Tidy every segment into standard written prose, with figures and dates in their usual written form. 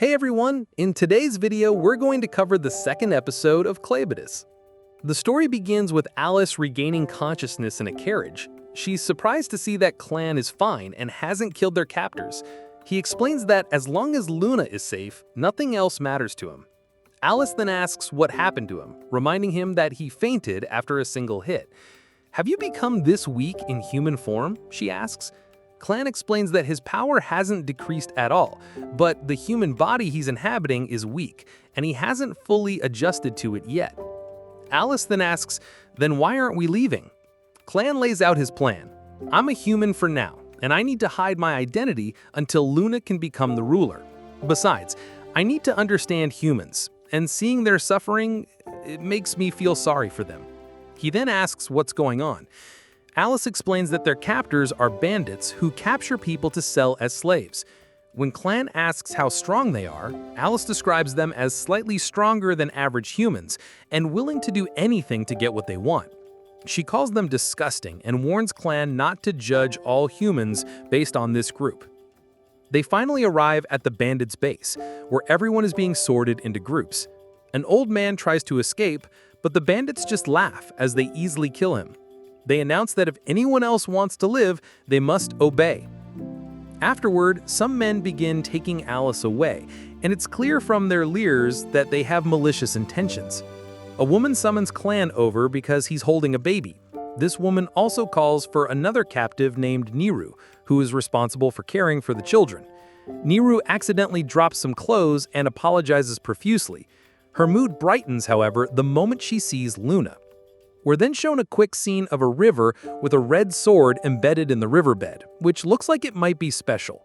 Hey everyone, in today's video we're going to cover the second episode of Clevatess. The story begins with Alice regaining consciousness in a carriage. She's surprised to see that Clan is fine and hasn't killed their captors. He explains that as long as Luna is safe, nothing else matters to him. Alice then asks what happened to him, reminding him that he fainted after a single hit. "Have you become this weak in human form?" she asks. Clan explains that his power hasn't decreased at all, but the human body he's inhabiting is weak, and he hasn't fully adjusted to it yet. Alice then asks, "Then why aren't we leaving?" Clan lays out his plan. "I'm a human for now, and I need to hide my identity until Luna can become the ruler. Besides, I need to understand humans, and seeing their suffering, it makes me feel sorry for them." He then asks what's going on. Alice explains that their captors are bandits who capture people to sell as slaves. When Clan asks how strong they are, Alice describes them as slightly stronger than average humans and willing to do anything to get what they want. She calls them disgusting and warns Clan not to judge all humans based on this group. They finally arrive at the bandits' base, where everyone is being sorted into groups. An old man tries to escape, but the bandits just laugh as they easily kill him. They announce that if anyone else wants to live, they must obey. Afterward, some men begin taking Alice away, and it's clear from their leers that they have malicious intentions. A woman summons Clan over because he's holding a baby. This woman also calls for another captive named Niru, who is responsible for caring for the children. Niru accidentally drops some clothes and apologizes profusely. Her mood brightens, however, the moment she sees Luna. We're then shown a quick scene of a river with a red sword embedded in the riverbed, which looks like it might be special.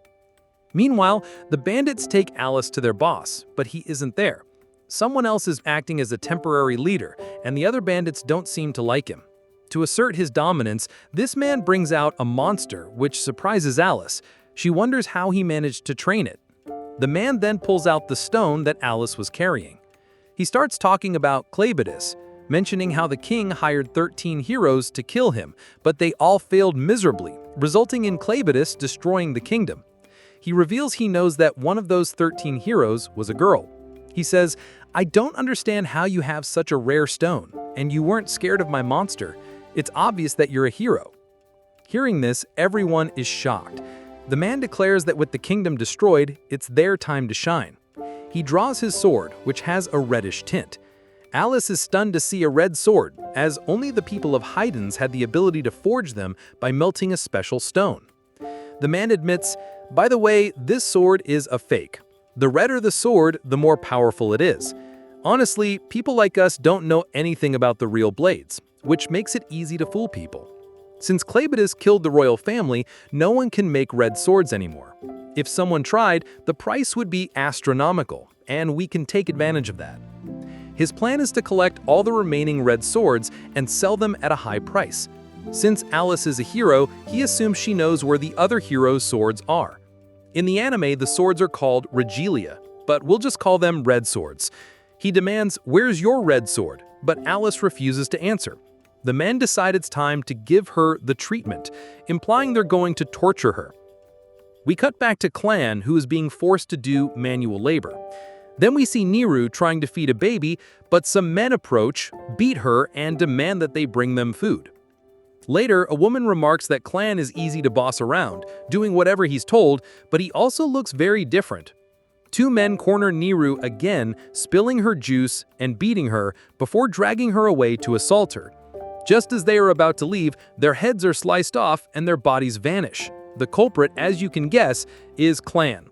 Meanwhile, the bandits take Alice to their boss, but he isn't there. Someone else is acting as a temporary leader, and the other bandits don't seem to like him. To assert his dominance, this man brings out a monster, which surprises Alice. She wonders how he managed to train it. The man then pulls out the stone that Alice was carrying. He starts talking about Clevatess, mentioning how the king hired 13 heroes to kill him, but they all failed miserably, resulting in Clevatess destroying the kingdom. He reveals he knows that one of those 13 heroes was a girl. He says, "I don't understand how you have such a rare stone, and you weren't scared of my monster. It's obvious that you're a hero." Hearing this, everyone is shocked. The man declares that with the kingdom destroyed, it's their time to shine. He draws his sword, which has a reddish tint. Alice is stunned to see a red sword, as only the people of Haydens had the ability to forge them by melting a special stone. The man admits, "By the way, this sword is a fake. The redder the sword, the more powerful it is. Honestly, people like us don't know anything about the real blades, which makes it easy to fool people. Since Clevatess killed the royal family, no one can make red swords anymore. If someone tried, the price would be astronomical, and we can take advantage of that." His plan is to collect all the remaining red swords and sell them at a high price. Since Alice is a hero, he assumes she knows where the other heroes' swords are. In the anime, the swords are called regalia, but we'll just call them red swords. He demands, "Where's your red sword?" but Alice refuses to answer. The men decide it's time to give her the treatment, implying they're going to torture her. We cut back to Clan, who is being forced to do manual labor. Then we see Niru trying to feed a baby, but some men approach, beat her, and demand that they bring them food. Later, a woman remarks that Clan is easy to boss around, doing whatever he's told, but he also looks very different. Two men corner Niru again, spilling her juice and beating her before dragging her away to assault her. Just as they are about to leave, their heads are sliced off and their bodies vanish. The culprit, as you can guess, is Clan.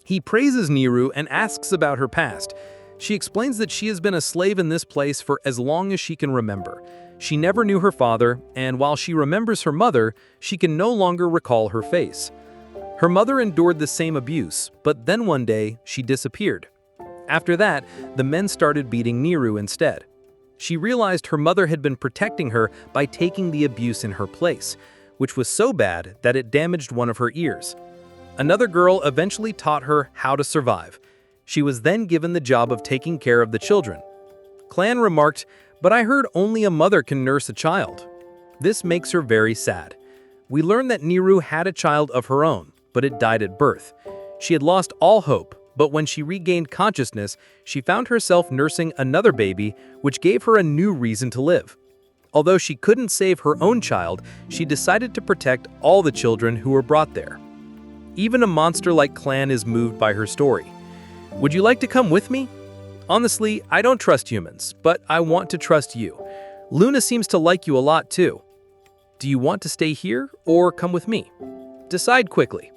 He praises Niru and asks about her past. She explains that she has been a slave in this place for as long as she can remember. She never knew her father, and while she remembers her mother, she can no longer recall her face. Her mother endured the same abuse, but then one day, she disappeared. After that, the men started beating Niru instead. She realized her mother had been protecting her by taking the abuse in her place, which was so bad that it damaged one of her ears. Another girl eventually taught her how to survive. She was then given the job of taking care of the children. Clan remarked, "But I heard only a mother can nurse a child." This makes her very sad. We learn that Niru had a child of her own, but it died at birth. She had lost all hope, But when she regained consciousness, she found herself nursing another baby, which gave her a new reason to live. Although she couldn't save her own child, she decided to protect all the children who were brought there. Even a monster like Clan is moved by her story. Would you like to come with me? Honestly, I don't trust humans, but I want to trust you. Luna seems to like you a lot too. Do you want to stay here or come with me? Decide quickly.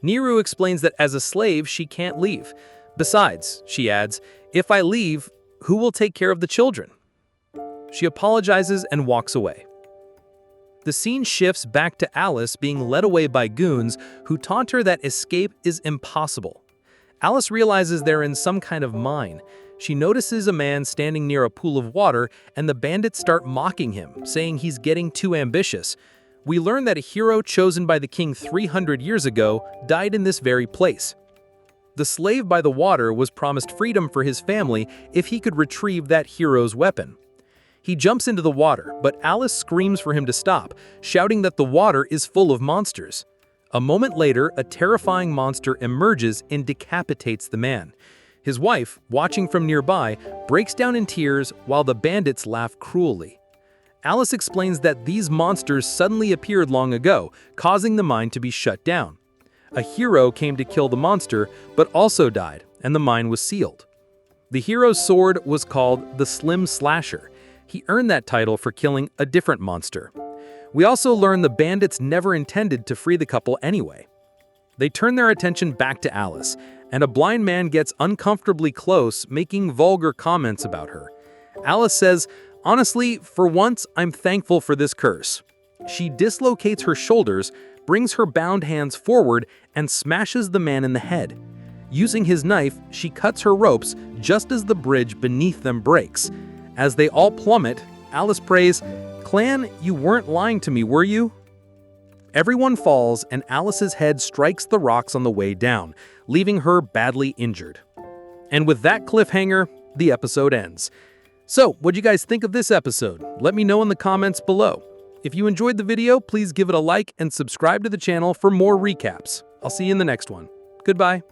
Niru explains that as a slave, she can't leave. Besides, she adds, if I leave, who will take care of the children? She apologizes and walks away. The scene shifts back to Alice being led away by goons who taunt her that escape is impossible. Alice realizes they're in some kind of mine. She notices a man standing near a pool of water, and the bandits start mocking him, saying he's getting too ambitious. We learn that a hero chosen by the king 300 years ago died in this very place. The slave by the water was promised freedom for his family if he could retrieve that hero's weapon. He jumps into the water, but Alice screams for him to stop, shouting that the water is full of monsters. A moment later, a terrifying monster emerges and decapitates the man. His wife, watching from nearby, breaks down in tears while the bandits laugh cruelly. Alice explains that these monsters suddenly appeared long ago, causing the mine to be shut down. A hero came to kill the monster, but also died, and the mine was sealed. The hero's sword was called the Slim Slasher. He earned that title for killing a different monster. We also learn the bandits never intended to free the couple anyway. They turn their attention back to Alice, and a blind man gets uncomfortably close, making vulgar comments about her. Alice says, honestly, for once, I'm thankful for this curse. She dislocates her shoulders, brings her bound hands forward, and smashes the man in the head. Using his knife, she cuts her ropes just as the bridge beneath them breaks. As they all plummet, Alice prays, Clan, you weren't lying to me, were you? Everyone falls, and Alice's head strikes the rocks on the way down, leaving her badly injured. And with that cliffhanger, the episode ends. So, what'd you guys think of this episode? Let me know in the comments below. If you enjoyed the video, please give it a like and subscribe to the channel for more recaps. I'll see you in the next one. Goodbye.